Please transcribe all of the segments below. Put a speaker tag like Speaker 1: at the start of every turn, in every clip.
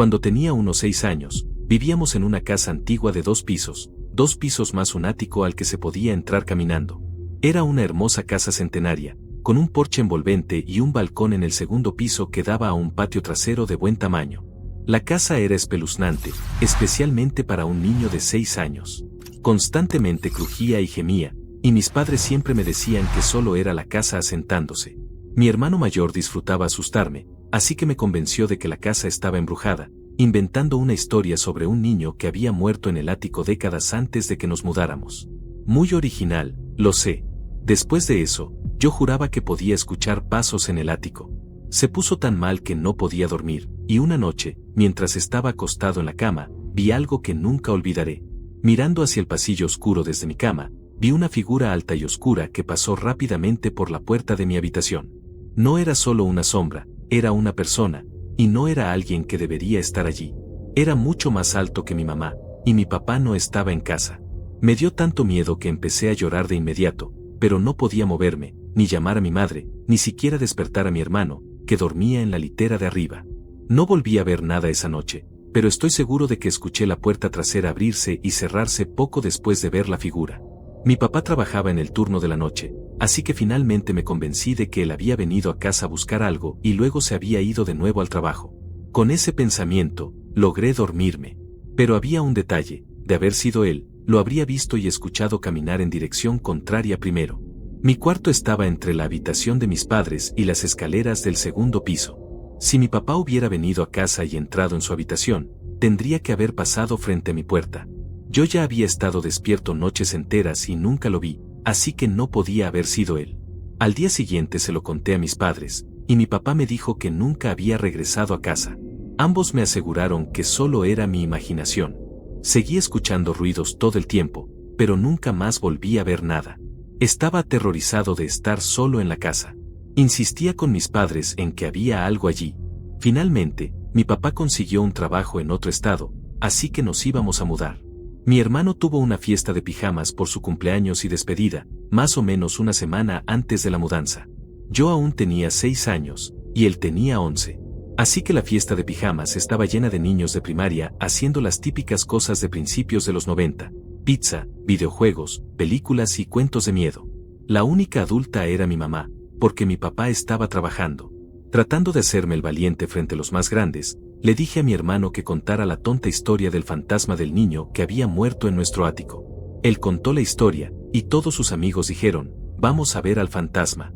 Speaker 1: Cuando tenía unos 6 años, vivíamos en una casa antigua de 2 pisos más un ático al que se podía entrar caminando. Era una hermosa casa centenaria, con un porche envolvente y un balcón en el segundo piso que daba a un patio trasero de buen tamaño. La casa era espeluznante, especialmente para un niño de 6 años. Constantemente crujía y gemía, y mis padres siempre me decían que solo era la casa asentándose. Mi hermano mayor disfrutaba asustarme, así que me convenció de que la casa estaba embrujada, inventando una historia sobre un niño que había muerto en el ático décadas antes de que nos mudáramos. Muy original, lo sé. Después de eso, yo juraba que podía escuchar pasos en el ático. Se puso tan mal que no podía dormir, y una noche, mientras estaba acostado en la cama, vi algo que nunca olvidaré. Mirando hacia el pasillo oscuro desde mi cama, vi una figura alta y oscura que pasó rápidamente por la puerta de mi habitación. No era solo una sombra, era una persona, y no era alguien que debería estar allí. Era mucho más alto que mi mamá, y mi papá no estaba en casa. Me dio tanto miedo que empecé a llorar de inmediato, pero no podía moverme, ni llamar a mi madre, ni siquiera despertar a mi hermano, que dormía en la litera de arriba. No volví a ver nada esa noche, pero estoy seguro de que escuché la puerta trasera abrirse y cerrarse poco después de ver la figura. Mi papá trabajaba en el turno de la noche, así que finalmente me convencí de que él había venido a casa a buscar algo y luego se había ido de nuevo al trabajo. Con ese pensamiento, logré dormirme. Pero había un detalle: de haber sido él, lo habría visto y escuchado caminar en dirección contraria primero. Mi cuarto estaba entre la habitación de mis padres y las escaleras del segundo piso. Si mi papá hubiera venido a casa y entrado en su habitación, tendría que haber pasado frente a mi puerta. Yo ya había estado despierto noches enteras y nunca lo vi, así que no podía haber sido él. Al día siguiente se lo conté a mis padres, y mi papá me dijo que nunca había regresado a casa. Ambos me aseguraron que solo era mi imaginación. Seguí escuchando ruidos todo el tiempo, pero nunca más volví a ver nada. Estaba aterrorizado de estar solo en la casa. Insistía con mis padres en que había algo allí. Finalmente, mi papá consiguió un trabajo en otro estado, así que nos íbamos a mudar. Mi hermano tuvo una fiesta de pijamas por su cumpleaños y despedida, más o menos una semana antes de la mudanza. Yo aún tenía 6 años, y él tenía 11. Así que la fiesta de pijamas estaba llena de niños de primaria haciendo las típicas cosas de principios de los 90. Pizza, videojuegos, películas y cuentos de miedo. La única adulta era mi mamá, porque mi papá estaba trabajando. Tratando de hacerme el valiente frente a los más grandes, le dije a mi hermano que contara la tonta historia del fantasma del niño que había muerto en nuestro ático. Él contó la historia, y todos sus amigos dijeron: vamos a ver al fantasma.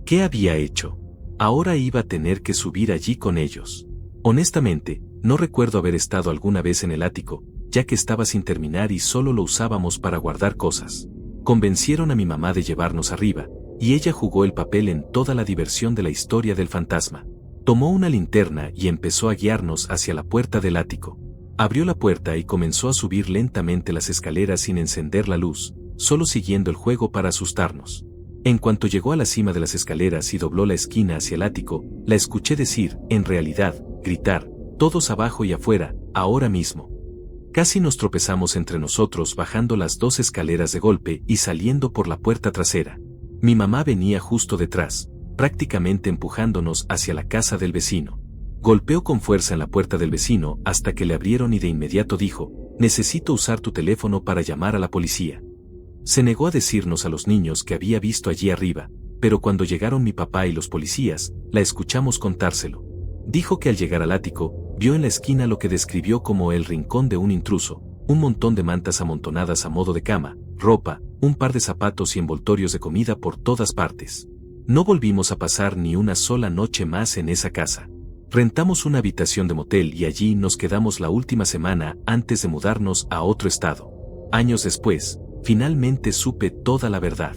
Speaker 1: ¿Qué había hecho? Ahora iba a tener que subir allí con ellos. Honestamente, no recuerdo haber estado alguna vez en el ático, ya que estaba sin terminar y solo lo usábamos para guardar cosas. Convencieron a mi mamá de llevarnos arriba, y ella jugó el papel en toda la diversión de la historia del fantasma. Tomó una linterna y empezó a guiarnos hacia la puerta del ático. Abrió la puerta y comenzó a subir lentamente las escaleras sin encender la luz, solo siguiendo el juego para asustarnos. En cuanto llegó a la cima de las escaleras y dobló la esquina hacia el ático, la escuché decir, en realidad, gritar: todos abajo y afuera, ahora mismo. Casi nos tropezamos entre nosotros bajando las 2 escaleras de golpe y saliendo por la puerta trasera. Mi mamá venía justo detrás, prácticamente empujándonos hacia la casa del vecino. Golpeó con fuerza en la puerta del vecino hasta que le abrieron y de inmediato dijo: necesito usar tu teléfono para llamar a la policía. Se negó a decirnos a los niños que había visto allí arriba, pero cuando llegaron mi papá y los policías, la escuchamos contárselo. Dijo que al llegar al ático, vio en la esquina lo que describió como el rincón de un intruso: un montón de mantas amontonadas a modo de cama, ropa, un par de zapatos y envoltorios de comida por todas partes. No volvimos a pasar ni una sola noche más en esa casa. Rentamos una habitación de motel y allí nos quedamos la última semana antes de mudarnos a otro estado. Años después, finalmente supe toda la verdad.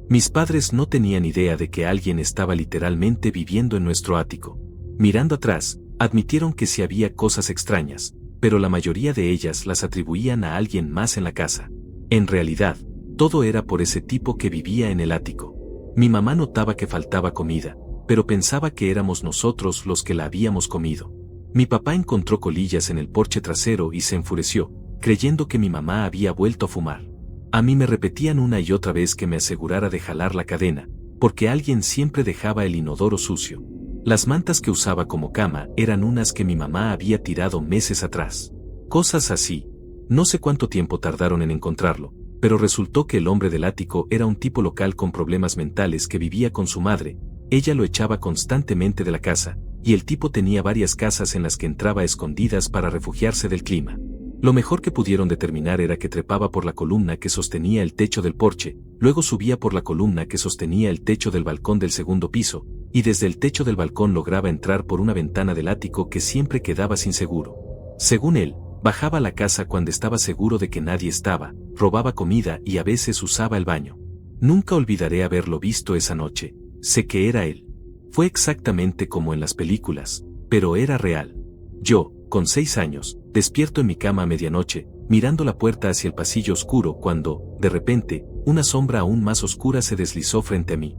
Speaker 1: Mis padres no tenían idea de que alguien estaba literalmente viviendo en nuestro ático. Mirando atrás, admitieron que sí había cosas extrañas, pero la mayoría de ellas las atribuían a alguien más en la casa. En realidad, todo era por ese tipo que vivía en el ático. Mi mamá notaba que faltaba comida, pero pensaba que éramos nosotros los que la habíamos comido. Mi papá encontró colillas en el porche trasero y se enfureció, creyendo que mi mamá había vuelto a fumar. A mí me repetían una y otra vez que me asegurara de jalar la cadena, porque alguien siempre dejaba el inodoro sucio. Las mantas que usaba como cama eran unas que mi mamá había tirado meses atrás. Cosas así. No sé cuánto tiempo tardaron en encontrarlo, pero resultó que el hombre del ático era un tipo local con problemas mentales que vivía con su madre. Ella lo echaba constantemente de la casa, y el tipo tenía varias casas en las que entraba a escondidas para refugiarse del clima. Lo mejor que pudieron determinar era que trepaba por la columna que sostenía el techo del porche, luego subía por la columna que sostenía el techo del balcón del segundo piso, y desde el techo del balcón lograba entrar por una ventana del ático que siempre quedaba sin seguro. Según él, bajaba a la casa cuando estaba seguro de que nadie estaba, robaba comida y a veces usaba el baño. Nunca olvidaré haberlo visto esa noche. Sé que era él. Fue exactamente como en las películas, pero era real. Yo, con 6 años, despierto en mi cama a medianoche, mirando la puerta hacia el pasillo oscuro cuando, de repente, una sombra aún más oscura se deslizó frente a mí.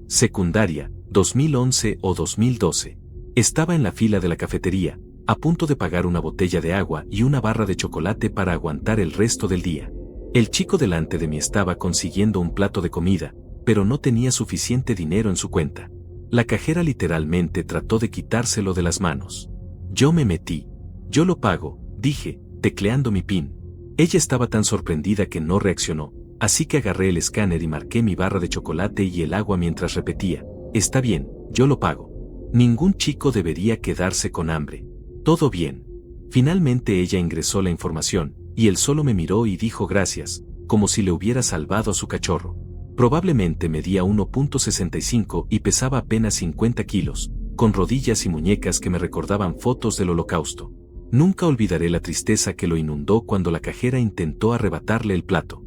Speaker 1: Secundaria, 2011 o 2012. Estaba en la fila de la cafetería, a punto de pagar una botella de agua y una barra de chocolate para aguantar el resto del día. El chico delante de mí estaba consiguiendo un plato de comida, pero no tenía suficiente dinero en su cuenta. La cajera literalmente trató de quitárselo de las manos. Yo me metí. Yo lo pago, dije, tecleando mi PIN. Ella estaba tan sorprendida que no reaccionó, así que agarré el escáner y marqué mi barra de chocolate y el agua mientras repetía, está bien, yo lo pago. Ningún chico debería quedarse con hambre. Todo bien. Finalmente ella ingresó la información, y él solo me miró y dijo gracias, como si le hubiera salvado a su cachorro. Probablemente medía 1.65 y pesaba apenas 50 kilos, con rodillas y muñecas que me recordaban fotos del Holocausto. Nunca olvidaré la tristeza que lo inundó cuando la cajera intentó arrebatarle el plato.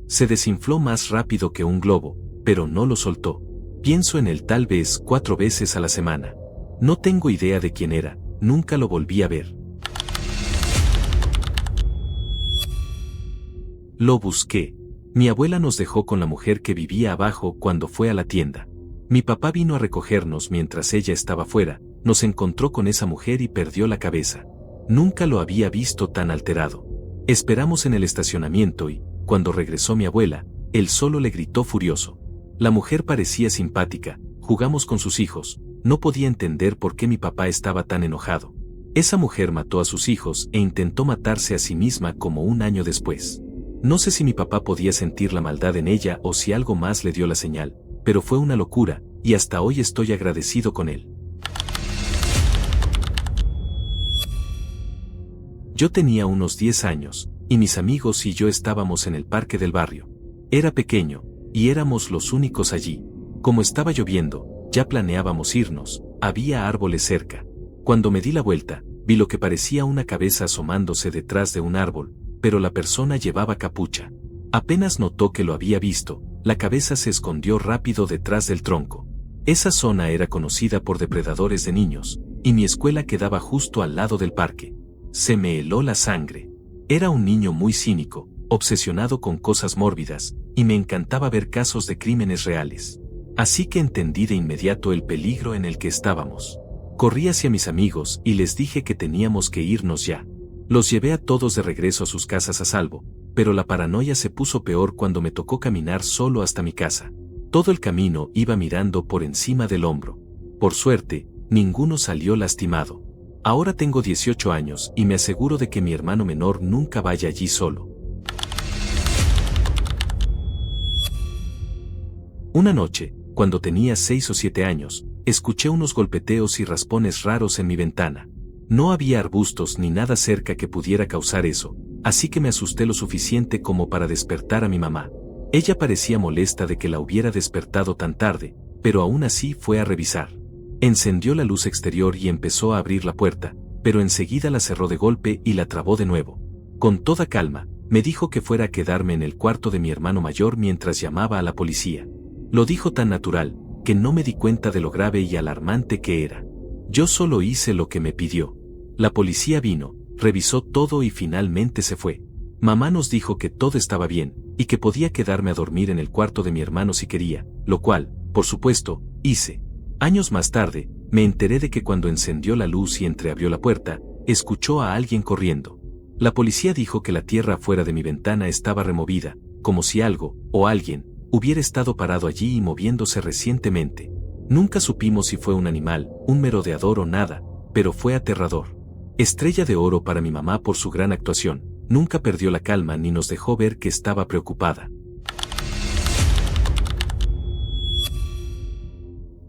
Speaker 1: Se desinfló más rápido que un globo, pero no lo soltó. Pienso en él tal vez 4 veces a la semana. No tengo idea de quién era, nunca lo volví a ver. Lo busqué. Mi abuela nos dejó con la mujer que vivía abajo cuando fue a la tienda. Mi papá vino a recogernos mientras ella estaba fuera, nos encontró con esa mujer y perdió la cabeza. Nunca lo había visto tan alterado. Esperamos en el estacionamiento y, cuando regresó mi abuela, él solo le gritó furioso. La mujer parecía simpática, jugamos con sus hijos, no podía entender por qué mi papá estaba tan enojado. Esa mujer mató a sus hijos e intentó matarse a sí misma como un año después. No sé si mi papá podía sentir la maldad en ella o si algo más le dio la señal, pero fue una locura, y hasta hoy estoy agradecido con él. Yo tenía unos 10 años, y mis amigos y yo estábamos en el parque del barrio. Era pequeño, y éramos los únicos allí. Como estaba lloviendo, ya planeábamos irnos, había árboles cerca. Cuando me di la vuelta, vi lo que parecía una cabeza asomándose detrás de un árbol, pero la persona llevaba capucha. Apenas notó que lo había visto, la cabeza se escondió rápido detrás del tronco. Esa zona era conocida por depredadores de niños, y mi escuela quedaba justo al lado del parque. Se me heló la sangre. Era un niño muy cínico, obsesionado con cosas mórbidas, y me encantaba ver casos de crímenes reales. Así que entendí de inmediato el peligro en el que estábamos. Corrí hacia mis amigos y les dije que teníamos que irnos ya. Los llevé a todos de regreso a sus casas a salvo, pero la paranoia se puso peor cuando me tocó caminar solo hasta mi casa. Todo el camino iba mirando por encima del hombro. Por suerte, ninguno salió lastimado. Ahora tengo 18 años y me aseguro de que mi hermano menor nunca vaya allí solo. Una noche, cuando tenía 6 o 7 años, escuché unos golpeteos y raspones raros en mi ventana. No había arbustos ni nada cerca que pudiera causar eso, así que me asusté lo suficiente como para despertar a mi mamá. Ella parecía molesta de que la hubiera despertado tan tarde, pero aún así fue a revisar. Encendió la luz exterior y empezó a abrir la puerta, pero enseguida la cerró de golpe y la trabó de nuevo. Con toda calma, me dijo que fuera a quedarme en el cuarto de mi hermano mayor mientras llamaba a la policía. Lo dijo tan natural, que no me di cuenta de lo grave y alarmante que era. Yo solo hice lo que me pidió. La policía vino, revisó todo y finalmente se fue. Mamá nos dijo que todo estaba bien, y que podía quedarme a dormir en el cuarto de mi hermano si quería, lo cual, por supuesto, hice. Años más tarde, me enteré de que cuando encendió la luz y entreabrió la puerta, escuchó a alguien corriendo. La policía dijo que la tierra fuera de mi ventana estaba removida, como si algo, o alguien, hubiera estado parado allí y moviéndose recientemente. Nunca supimos si fue un animal, un merodeador o nada, pero fue aterrador. Estrella de oro para mi mamá por su gran actuación, nunca perdió la calma ni nos dejó ver que estaba preocupada.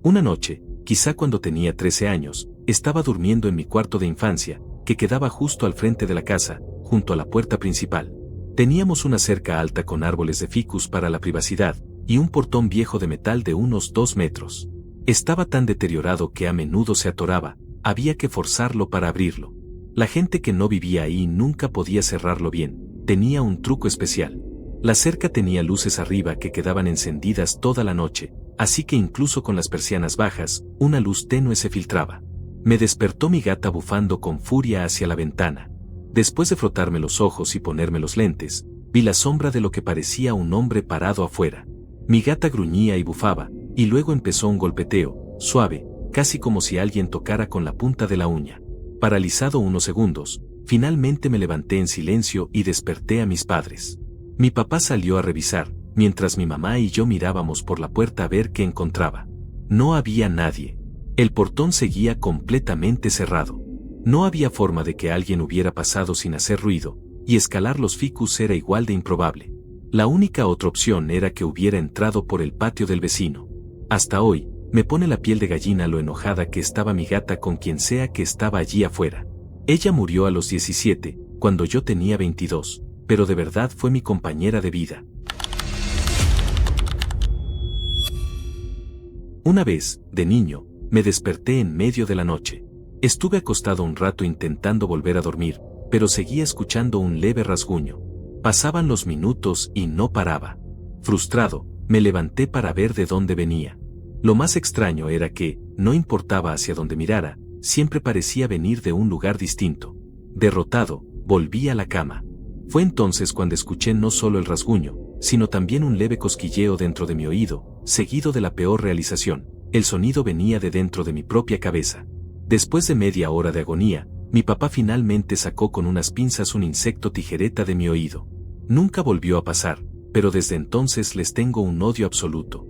Speaker 1: Una noche, quizá cuando tenía 13 años, estaba durmiendo en mi cuarto de infancia, que quedaba justo al frente de la casa, junto a la puerta principal. Teníamos una cerca alta con árboles de ficus para la privacidad, y un portón viejo de metal de unos 2 metros. Estaba tan deteriorado que a menudo se atoraba, había que forzarlo para abrirlo. La gente que no vivía ahí nunca podía cerrarlo bien, tenía un truco especial. La cerca tenía luces arriba que quedaban encendidas toda la noche, así que incluso con las persianas bajas, una luz tenue se filtraba. Me despertó mi gata bufando con furia hacia la ventana. Después de frotarme los ojos y ponerme los lentes, vi la sombra de lo que parecía un hombre parado afuera. Mi gata gruñía y bufaba, y luego empezó un golpeteo, suave, casi como si alguien tocara con la punta de la uña. Paralizado unos segundos, finalmente me levanté en silencio y desperté a mis padres. Mi papá salió a revisar, mientras mi mamá y yo mirábamos por la puerta a ver qué encontraba. No había nadie. El portón seguía completamente cerrado. No había forma de que alguien hubiera pasado sin hacer ruido, y escalar los ficus era igual de improbable. La única otra opción era que hubiera entrado por el patio del vecino. Hasta hoy, me pone la piel de gallina lo enojada que estaba mi gata con quien sea que estaba allí afuera. Ella murió a los 17, cuando yo tenía 22, pero de verdad fue mi compañera de vida. Una vez, de niño, me desperté en medio de la noche. Estuve acostado un rato intentando volver a dormir, pero seguía escuchando un leve rasguño. Pasaban los minutos y no paraba. Frustrado, me levanté para ver de dónde venía. Lo más extraño era que, no importaba hacia dónde mirara, siempre parecía venir de un lugar distinto. Derrotado, volví a la cama. Fue entonces cuando escuché no solo el rasguño, sino también un leve cosquilleo dentro de mi oído, seguido de la peor realización. El sonido venía de dentro de mi propia cabeza. Después de media hora de agonía, mi papá finalmente sacó con unas pinzas un insecto tijereta de mi oído. Nunca volvió a pasar, pero desde entonces les tengo un odio absoluto.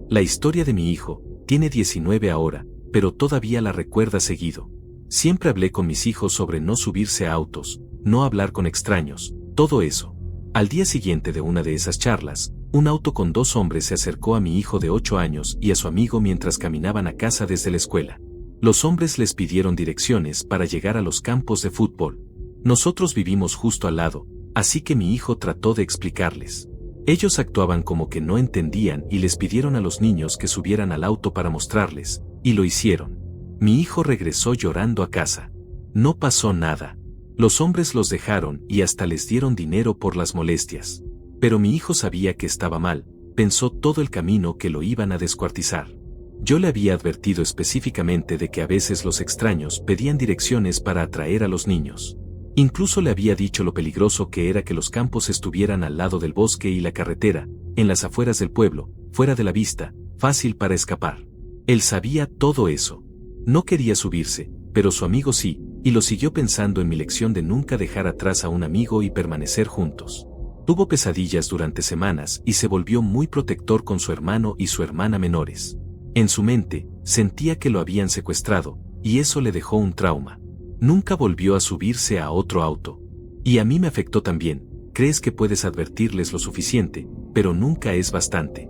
Speaker 1: La historia de mi hijo, tiene 19 ahora, pero todavía la recuerda seguido. Siempre hablé con mis hijos sobre no subirse a autos, no hablar con extraños, todo eso. Al día siguiente de una de esas charlas, un auto con 2 hombres se acercó a mi hijo de 8 años y a su amigo mientras caminaban a casa desde la escuela. Los hombres les pidieron direcciones para llegar a los campos de fútbol. Nosotros vivimos justo al lado, así que mi hijo trató de explicarles. Ellos actuaban como que no entendían y les pidieron a los niños que subieran al auto para mostrarles, y lo hicieron. Mi hijo regresó llorando a casa. No pasó nada. Los hombres los dejaron y hasta les dieron dinero por las molestias. Pero mi hijo sabía que estaba mal, pensó todo el camino que lo iban a descuartizar. Yo le había advertido específicamente de que a veces los extraños pedían direcciones para atraer a los niños. Incluso le había dicho lo peligroso que era que los campos estuvieran al lado del bosque y la carretera, en las afueras del pueblo, fuera de la vista, fácil para escapar. Él sabía todo eso. No quería subirse, pero su amigo sí, y lo siguió pensando en mi lección de nunca dejar atrás a un amigo y permanecer juntos. Tuvo pesadillas durante semanas y se volvió muy protector con su hermano y su hermana menores. En su mente, sentía que lo habían secuestrado, y eso le dejó un trauma. Nunca volvió a subirse a otro auto. Y a mí me afectó también. Crees que puedes advertirles lo suficiente, pero nunca es bastante.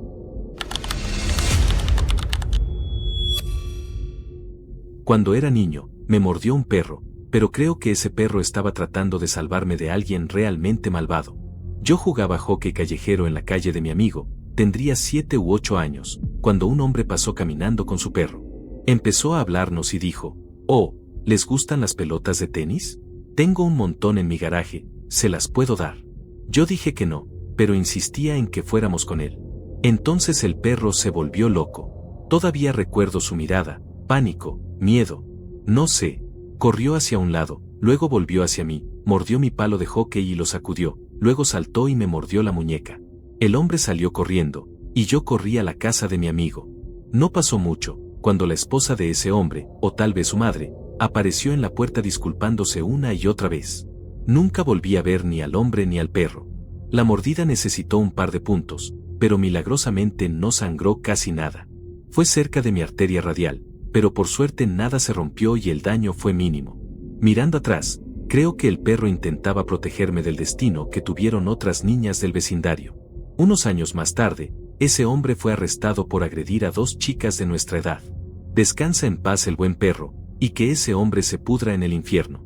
Speaker 1: Cuando era niño, me mordió un perro, pero creo que ese perro estaba tratando de salvarme de alguien realmente malvado. Yo jugaba hockey callejero en la calle de mi amigo, tendría 7 u 8 años, cuando un hombre pasó caminando con su perro. Empezó a hablarnos y dijo, «Oh, ¿les gustan las pelotas de tenis? Tengo un montón en mi garaje, ¿se las puedo dar?» Yo dije que no, pero insistía en que fuéramos con él. Entonces el perro se volvió loco. Todavía recuerdo su mirada, pánico, miedo. No sé, corrió hacia un lado, luego volvió hacia mí, mordió mi palo de hockey y lo sacudió, luego saltó y me mordió la muñeca. El hombre salió corriendo, y yo corrí a la casa de mi amigo. No pasó mucho, cuando la esposa de ese hombre, o tal vez su madre, apareció en la puerta disculpándose una y otra vez. Nunca volví a ver ni al hombre ni al perro. La mordida necesitó un par de puntos, pero milagrosamente no sangró casi nada. Fue cerca de mi arteria radial, pero por suerte nada se rompió y el daño fue mínimo. Mirando atrás, creo que el perro intentaba protegerme del destino que tuvieron otras niñas del vecindario. Unos años más tarde, ese hombre fue arrestado por agredir a 2 chicas de nuestra edad. Descansa en paz el buen perro, y que ese hombre se pudra en el infierno.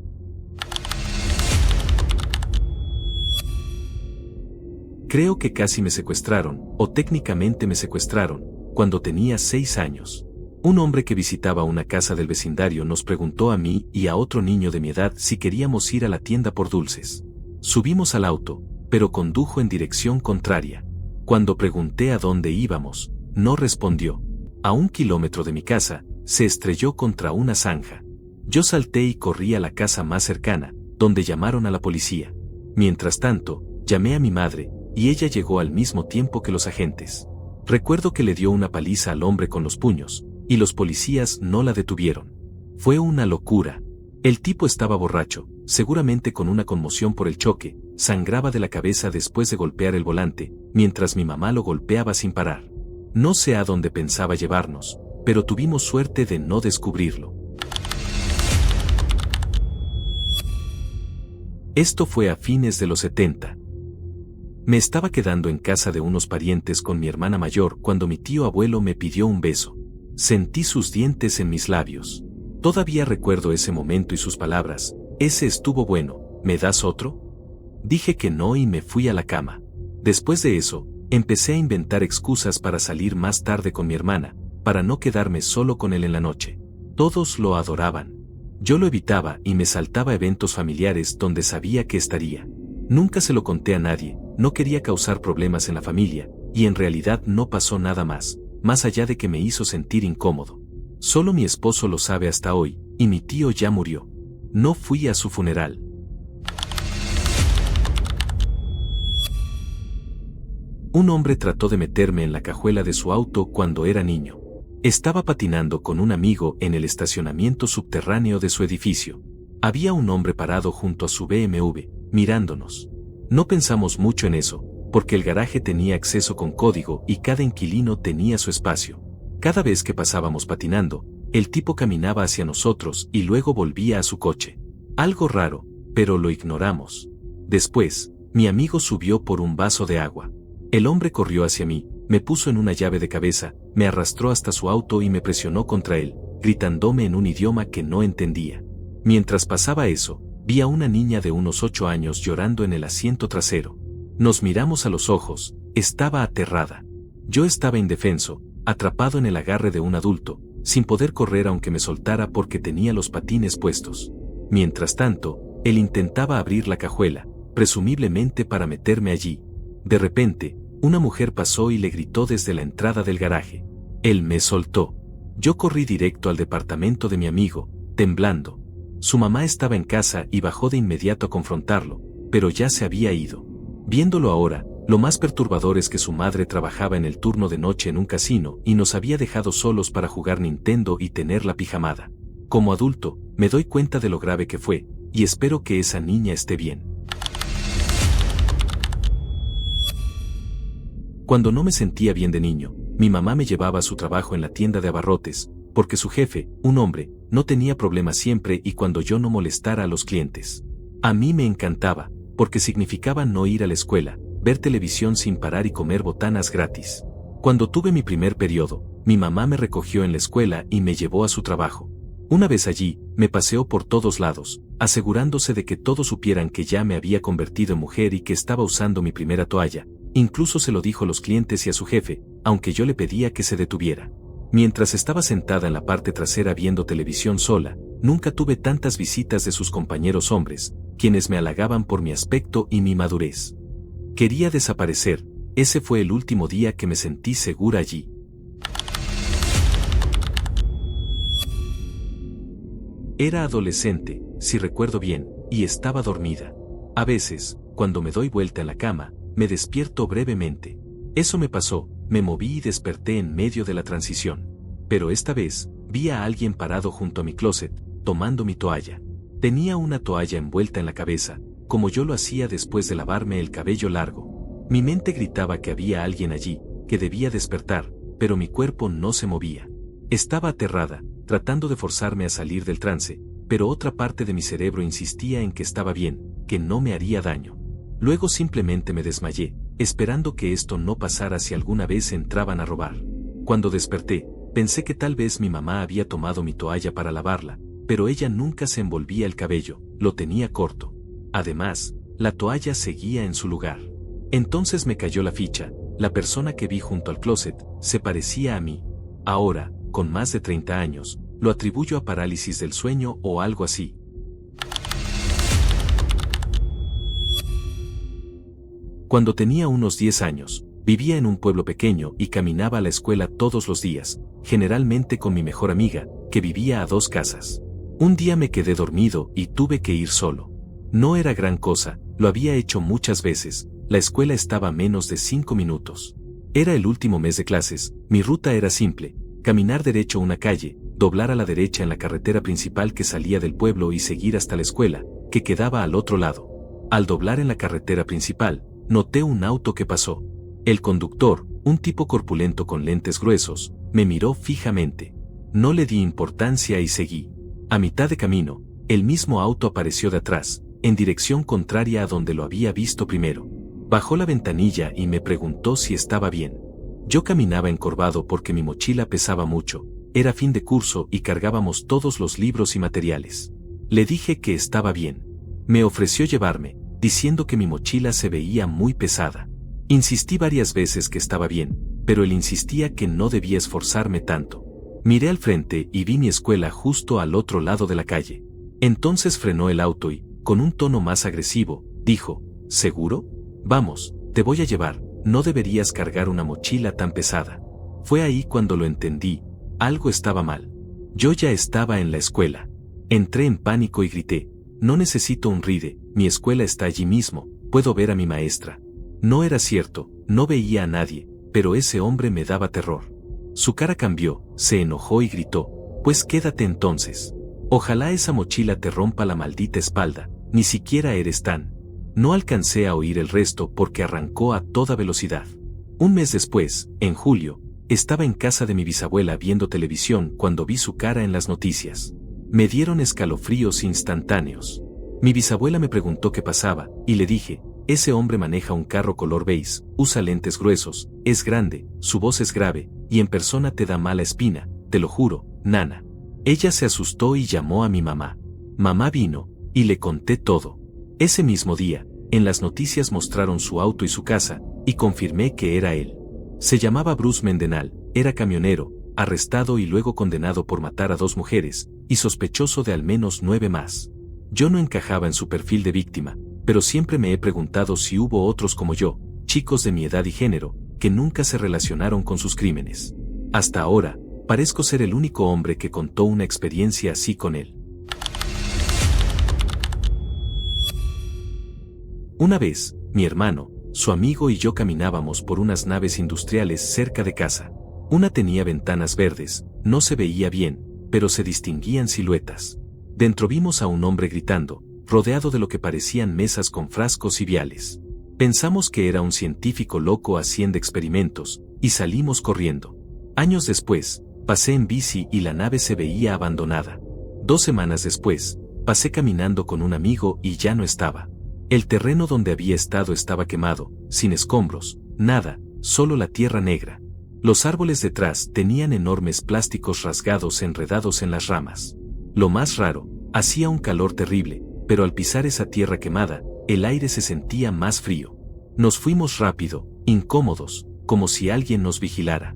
Speaker 1: Creo que casi me secuestraron, o técnicamente me secuestraron, cuando tenía 6 años. Un hombre que visitaba una casa del vecindario nos preguntó a mí y a otro niño de mi edad si queríamos ir a la tienda por dulces. Subimos al auto, pero condujo en dirección contraria. Cuando pregunté a dónde íbamos, no respondió. A 1 kilómetro de mi casa, se estrelló contra una zanja. Yo salté y corrí a la casa más cercana, donde llamaron a la policía. Mientras tanto, llamé a mi madre, y ella llegó al mismo tiempo que los agentes. Recuerdo que le dio una paliza al hombre con los puños, y los policías no la detuvieron. Fue una locura. El tipo estaba borracho, seguramente con una conmoción por el choque, sangraba de la cabeza después de golpear el volante, mientras mi mamá lo golpeaba sin parar. No sé a dónde pensaba llevarnos, pero tuvimos suerte de no descubrirlo. Esto fue a fines de los 70. Me estaba quedando en casa de unos parientes con mi hermana mayor cuando mi tío abuelo me pidió un beso. Sentí sus dientes en mis labios. Todavía recuerdo ese momento y sus palabras: «Ese estuvo bueno, ¿me das otro?». Dije que no y me fui a la cama. Después de eso, empecé a inventar excusas para salir más tarde con mi hermana, para no quedarme solo con él en la noche. Todos lo adoraban. Yo lo evitaba y me saltaba eventos familiares donde sabía que estaría. Nunca se lo conté a nadie, no quería causar problemas en la familia, y en realidad no pasó nada más allá de que me hizo sentir incómodo. Solo mi esposo lo sabe hasta hoy, y mi tío ya murió. No fui a su funeral. Un hombre trató de meterme en la cajuela de su auto cuando era niño. Estaba patinando con un amigo en el estacionamiento subterráneo de su edificio. Había un hombre parado junto a su BMW, mirándonos. No pensamos mucho en eso, porque el garaje tenía acceso con código y cada inquilino tenía su espacio. Cada vez que pasábamos patinando, el tipo caminaba hacia nosotros y luego volvía a su coche. Algo raro, pero lo ignoramos. Después, mi amigo subió por un vaso de agua. El hombre corrió hacia mí, me puso en una llave de cabeza, me arrastró hasta su auto y me presionó contra él, gritándome en un idioma que no entendía. Mientras pasaba eso, vi a una niña de unos 8 años llorando en el asiento trasero. Nos miramos a los ojos, estaba aterrada. Yo estaba indefenso, atrapado en el agarre de un adulto, sin poder correr aunque me soltara porque tenía los patines puestos. Mientras tanto, él intentaba abrir la cajuela, presumiblemente para meterme allí. De repente, una mujer pasó y le gritó desde la entrada del garaje. Él me soltó. Yo corrí directo al departamento de mi amigo, temblando. Su mamá estaba en casa y bajó de inmediato a confrontarlo, pero ya se había ido. Viéndolo ahora, lo más perturbador es que su madre trabajaba en el turno de noche en un casino y nos había dejado solos para jugar Nintendo y tener la pijamada. Como adulto, me doy cuenta de lo grave que fue, y espero que esa niña esté bien. Cuando no me sentía bien de niño, mi mamá me llevaba a su trabajo en la tienda de abarrotes, porque su jefe, un hombre, no tenía problemas siempre y cuando yo no molestara a los clientes. A mí me encantaba, porque significaba no ir a la escuela, ver televisión sin parar y comer botanas gratis. Cuando tuve mi primer periodo, mi mamá me recogió en la escuela y me llevó a su trabajo. Una vez allí, me paseó por todos lados, asegurándose de que todos supieran que ya me había convertido en mujer y que estaba usando mi primera toalla. Incluso se lo dijo a los clientes y a su jefe, aunque yo le pedía que se detuviera. Mientras estaba sentada en la parte trasera viendo televisión sola, nunca tuve tantas visitas de sus compañeros hombres, quienes me halagaban por mi aspecto y mi madurez. Quería desaparecer, ese fue el último día que me sentí segura allí. Era adolescente, si recuerdo bien, y estaba dormida. A veces, cuando me doy vuelta en la cama, me despierto brevemente. Eso me pasó, me moví y desperté en medio de la transición. Pero esta vez, vi a alguien parado junto a mi closet, tomando mi toalla. Tenía una toalla envuelta en la cabeza, como yo lo hacía después de lavarme el cabello largo. Mi mente gritaba que había alguien allí, que debía despertar, pero mi cuerpo no se movía. Estaba aterrada, tratando de forzarme a salir del trance, pero otra parte de mi cerebro insistía en que estaba bien, que no me haría daño. Luego simplemente me desmayé, esperando que esto no pasara si alguna vez entraban a robar. Cuando desperté, pensé que tal vez mi mamá había tomado mi toalla para lavarla, pero ella nunca se envolvía el cabello, lo tenía corto. Además, la toalla seguía en su lugar. Entonces me cayó la ficha, la persona que vi junto al closet, se parecía a mí. Ahora, con más de 30 años, lo atribuyo a parálisis del sueño o algo así. Cuando tenía unos 10 años, vivía en un pueblo pequeño y caminaba a la escuela todos los días, generalmente con mi mejor amiga, que vivía a 2 casas. Un día me quedé dormido y tuve que ir solo. No era gran cosa, lo había hecho muchas veces, la escuela estaba a menos de 5 minutos. Era el último mes de clases, mi ruta era simple, caminar derecho una calle, doblar a la derecha en la carretera principal que salía del pueblo y seguir hasta la escuela, que quedaba al otro lado. Al doblar en la carretera principal, noté un auto que pasó. El conductor, un tipo corpulento con lentes gruesos, me miró fijamente. No le di importancia y seguí. A mitad de camino, el mismo auto apareció de atrás, en dirección contraria a donde lo había visto primero. Bajó la ventanilla y me preguntó si estaba bien. Yo caminaba encorvado porque mi mochila pesaba mucho, era fin de curso y cargábamos todos los libros y materiales. Le dije que estaba bien. Me ofreció llevarme, diciendo que mi mochila se veía muy pesada. Insistí varias veces que estaba bien, pero él insistía que no debía esforzarme tanto. Miré al frente y vi mi escuela justo al otro lado de la calle. Entonces frenó el auto y, con un tono más agresivo, dijo, ¿seguro? Vamos, te voy a llevar, no deberías cargar una mochila tan pesada. Fue ahí cuando lo entendí, algo estaba mal. Yo ya estaba en la escuela. Entré en pánico y grité, no necesito un ride, mi escuela está allí mismo, puedo ver a mi maestra. No era cierto, no veía a nadie, pero ese hombre me daba terror. Su cara cambió, se enojó y gritó, pues quédate entonces. Ojalá esa mochila te rompa la maldita espalda, ni siquiera eres tan. No alcancé a oír el resto porque arrancó a toda velocidad. Un mes después, en julio, estaba en casa de mi bisabuela viendo televisión cuando vi su cara en las noticias. Me dieron escalofríos instantáneos. Mi bisabuela me preguntó qué pasaba, y le dije, ese hombre maneja un carro color beige, usa lentes gruesos, es grande, su voz es grave, y en persona te da mala espina, te lo juro, nana. Ella se asustó y llamó a mi mamá. Mamá vino, y le conté todo. Ese mismo día, en las noticias mostraron su auto y su casa, y confirmé que era él. Se llamaba Bruce Mendenhall, era camionero, arrestado y luego condenado por matar a 2 mujeres, y sospechoso de al menos 9 más. Yo no encajaba en su perfil de víctima, pero siempre me he preguntado si hubo otros como yo, chicos de mi edad y género, que nunca se relacionaron con sus crímenes. Hasta ahora, parezco ser el único hombre que contó una experiencia así con él. Una vez, mi hermano, su amigo y yo caminábamos por unas naves industriales cerca de casa. Una tenía ventanas verdes, no se veía bien, pero se distinguían siluetas. Dentro vimos a un hombre gritando, rodeado de lo que parecían mesas con frascos y viales. Pensamos que era un científico loco haciendo experimentos, y salimos corriendo. Años después, pasé en bici y la nave se veía abandonada. 2 semanas después, pasé caminando con un amigo y ya no estaba. El terreno donde había estado estaba quemado, sin escombros, nada, solo la tierra negra. Los árboles detrás tenían enormes plásticos rasgados enredados en las ramas. Lo más raro, hacía un calor terrible, pero al pisar esa tierra quemada, el aire se sentía más frío. Nos fuimos rápido, incómodos, como si alguien nos vigilara.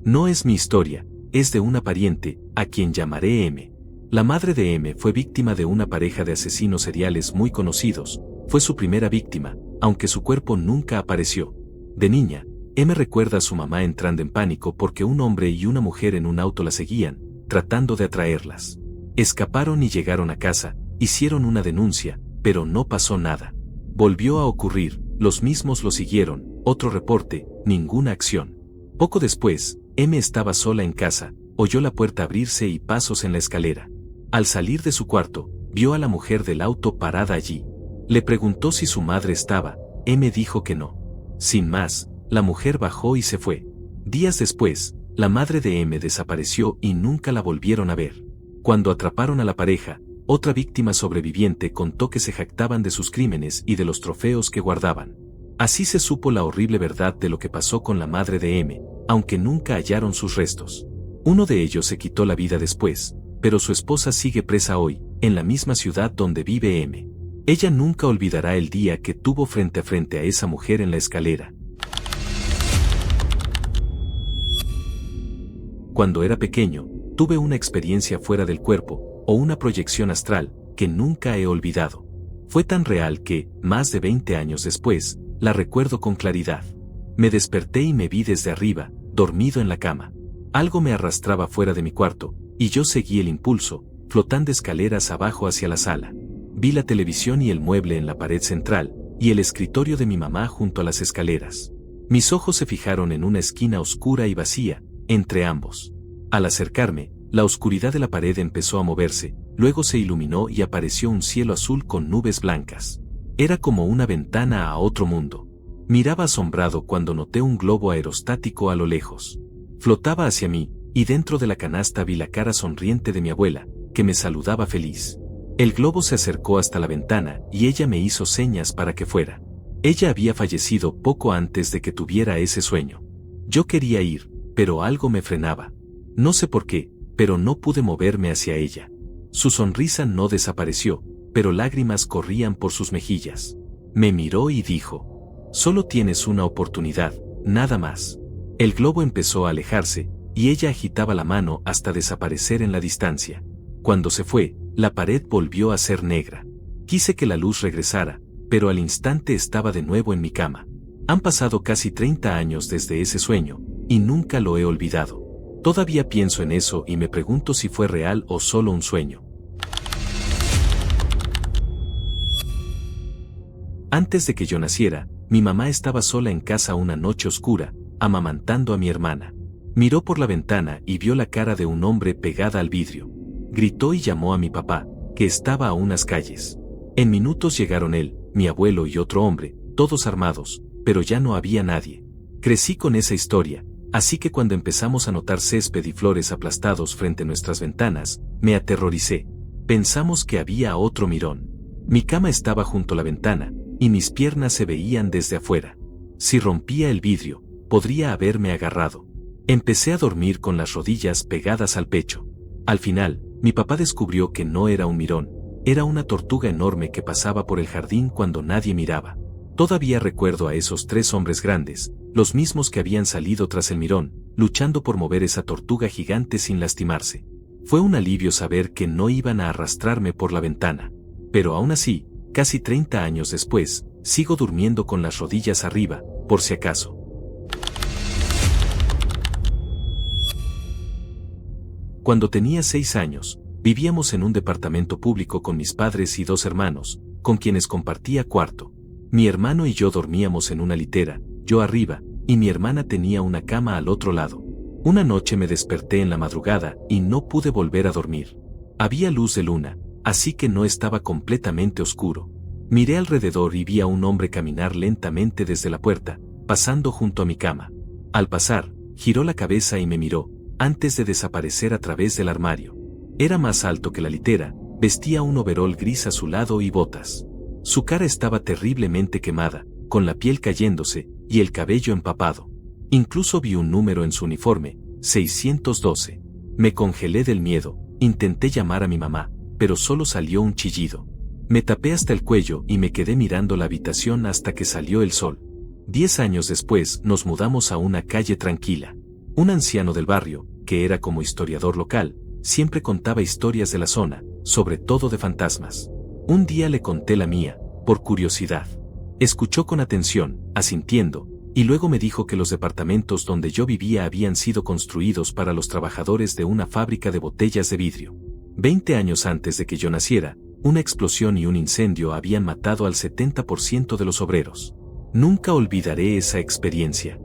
Speaker 1: No es mi historia, es de una pariente, a quien llamaré M. La madre de M fue víctima de una pareja de asesinos seriales muy conocidos, fue su primera víctima, aunque su cuerpo nunca apareció. De niña, M recuerda a su mamá entrando en pánico porque un hombre y una mujer en un auto la seguían, tratando de atraerlas. Escaparon y llegaron a casa, hicieron una denuncia, pero no pasó nada. Volvió a ocurrir, los mismos lo siguieron, otro reporte, ninguna acción. Poco después, M estaba sola en casa, oyó la puerta abrirse y pasos en la escalera. Al salir de su cuarto, vio a la mujer del auto parada allí. Le preguntó si su madre estaba, M dijo que no. Sin más, la mujer bajó y se fue. Días después, la madre de M desapareció y nunca la volvieron a ver. Cuando atraparon a la pareja, otra víctima sobreviviente contó que se jactaban de sus crímenes y de los trofeos que guardaban. Así se supo la horrible verdad de lo que pasó con la madre de M, aunque nunca hallaron sus restos. Uno de ellos se quitó la vida después, pero su esposa sigue presa hoy, en la misma ciudad donde vive M. Ella nunca olvidará el día que tuvo frente a esa mujer en la escalera. Cuando era pequeño, tuve una experiencia fuera del cuerpo, o una proyección astral, que nunca he olvidado. Fue tan real que, más de 20 años después, la recuerdo con claridad. Me desperté y me vi desde arriba, dormido en la cama. Algo me arrastraba fuera de mi cuarto, y yo seguí el impulso, flotando escaleras abajo hacia la sala. Vi la televisión y el mueble en la pared central, y el escritorio de mi mamá junto a las escaleras. Mis ojos se fijaron en una esquina oscura y vacía, entre ambos. Al acercarme, la oscuridad de la pared empezó a moverse, luego se iluminó y apareció un cielo azul con nubes blancas. Era como una ventana a otro mundo. Miraba asombrado cuando noté un globo aerostático a lo lejos. Flotaba hacia mí, y dentro de la canasta vi la cara sonriente de mi abuela, que me saludaba feliz. El globo se acercó hasta la ventana y ella me hizo señas para que fuera. Ella había fallecido poco antes de que tuviera ese sueño. Yo quería ir, pero algo me frenaba. No sé por qué, pero no pude moverme hacia ella. Su sonrisa no desapareció, pero lágrimas corrían por sus mejillas. Me miró y dijo: «Solo tienes una oportunidad, nada más». El globo empezó a alejarse, y ella agitaba la mano hasta desaparecer en la distancia. Cuando se fue, la pared volvió a ser negra. Quise que la luz regresara, pero al instante estaba de nuevo en mi cama. Han pasado casi 30 años desde ese sueño, y nunca lo he olvidado. Todavía pienso en eso y me pregunto si fue real o solo un sueño. Antes de que yo naciera, mi mamá estaba sola en casa una noche oscura, amamantando a mi hermana. Miró por la ventana y vio la cara de un hombre pegada al vidrio. Gritó y llamó a mi papá, que estaba a unas calles. En minutos llegaron él, mi abuelo y otro hombre, todos armados, pero ya no había nadie. Crecí con esa historia, así que cuando empezamos a notar césped y flores aplastados frente a nuestras ventanas, me aterroricé. Pensamos que había otro mirón. Mi cama estaba junto a la ventana, y mis piernas se veían desde afuera. Si rompía el vidrio, podría haberme agarrado. Empecé a dormir con las rodillas pegadas al pecho. Al final, mi papá descubrió que no era un mirón, era una tortuga enorme que pasaba por el jardín cuando nadie miraba. Todavía recuerdo a esos 3 hombres grandes, los mismos que habían salido tras el mirón, luchando por mover esa tortuga gigante sin lastimarse. Fue un alivio saber que no iban a arrastrarme por la ventana. Pero aún así, casi 30 años después, sigo durmiendo con las rodillas arriba, por si acaso. Cuando tenía 6 años, vivíamos en un departamento público con mis padres y 2 hermanos, con quienes compartía cuarto. Mi hermano y yo dormíamos en una litera, yo arriba, y mi hermana tenía una cama al otro lado. Una noche me desperté en la madrugada y no pude volver a dormir. Había luz de luna, así que no estaba completamente oscuro. Miré alrededor y vi a un hombre caminar lentamente desde la puerta, pasando junto a mi cama. Al pasar, giró la cabeza y me miró, antes de desaparecer a través del armario. Era más alto que la litera, vestía un overol gris azulado y botas. Su cara estaba terriblemente quemada, con la piel cayéndose y el cabello empapado. Incluso vi un número en su uniforme, 612. Me congelé del miedo, intenté llamar a mi mamá, pero solo salió un chillido. Me tapé hasta el cuello y me quedé mirando la habitación hasta que salió el sol. 10 años después nos mudamos a una calle tranquila. Un anciano del barrio, que era como historiador local, siempre contaba historias de la zona, sobre todo de fantasmas. Un día le conté la mía, por curiosidad. Escuchó con atención, asintiendo, y luego me dijo que los departamentos donde yo vivía habían sido construidos para los trabajadores de una fábrica de botellas de vidrio. 20 años antes de que yo naciera, una explosión y un incendio habían matado al 70% de los obreros. Nunca olvidaré esa experiencia.